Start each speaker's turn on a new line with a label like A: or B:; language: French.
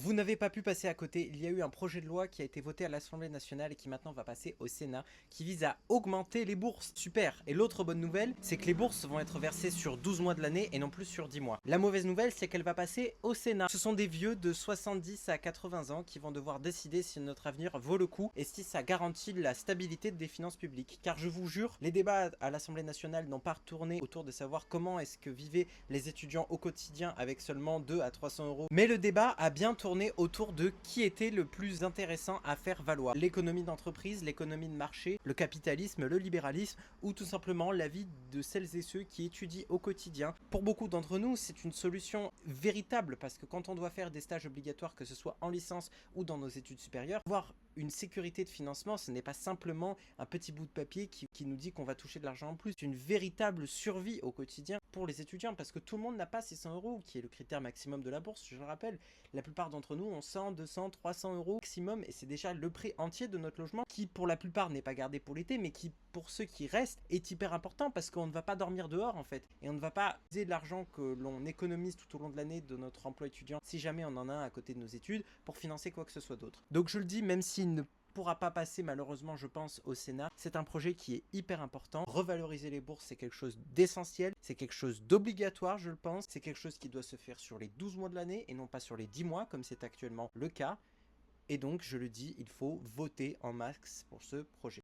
A: Vous n'avez pas pu passer à côté, il y a eu un projet de loi qui a été voté à l'Assemblée nationale et qui maintenant va passer au Sénat, qui vise à augmenter les bourses. Super. Et l'autre bonne nouvelle, c'est que les bourses vont être versées sur 12 mois de l'année et non plus sur 10 mois. La mauvaise nouvelle, c'est qu'elle va passer au Sénat. Ce sont des vieux de 70 à 80 ans qui vont devoir décider si notre avenir vaut le coup et si ça garantit la stabilité des finances publiques. Car je vous jure, les débats à l'Assemblée nationale n'ont pas tourné autour de savoir comment est-ce que vivaient les étudiants au quotidien avec seulement 2 à 300 euros. Mais le débat a bien tourné autour de qui était le plus intéressant à faire valoir. L'économie d'entreprise, l'économie de marché, le capitalisme, le libéralisme ou tout simplement la vie de celles et ceux qui étudient au quotidien. Pour beaucoup d'entre nous, c'est une solution véritable parce que quand on doit faire des stages obligatoires, que ce soit en licence ou dans nos études supérieures, avoir une sécurité de financement, ce n'est pas simplement un petit bout de papier qui nous dit qu'on va toucher de l'argent en plus. C'est une véritable survie au quotidien pour les étudiants parce que tout le monde n'a pas 600 euros, qui est le critère maximum de la bourse, je le rappelle. La plupart d'entre nous ont 100, 200, 300 euros maximum et c'est déjà le prix entier de notre logement qui pour la plupart n'est pas gardé pour l'été mais qui pour ceux qui restent est hyper important parce qu'on ne va pas dormir dehors en fait et on ne va pas utiliser de l'argent que l'on économise tout au long de l'année de notre emploi étudiant si jamais on en a un à côté de nos études pour financer quoi que ce soit d'autre. Donc je le dis, même s'il ne pourra pas passer malheureusement je pense au Sénat, c'est un projet qui est hyper important. Revaloriser les bourses c'est quelque chose d'essentiel, c'est quelque chose d'obligatoire je le pense, c'est quelque chose qui doit se faire sur les 12 mois de l'année et non pas sur les 10 mois comme c'est actuellement le cas. Et donc je le dis, il faut voter en masse pour ce projet.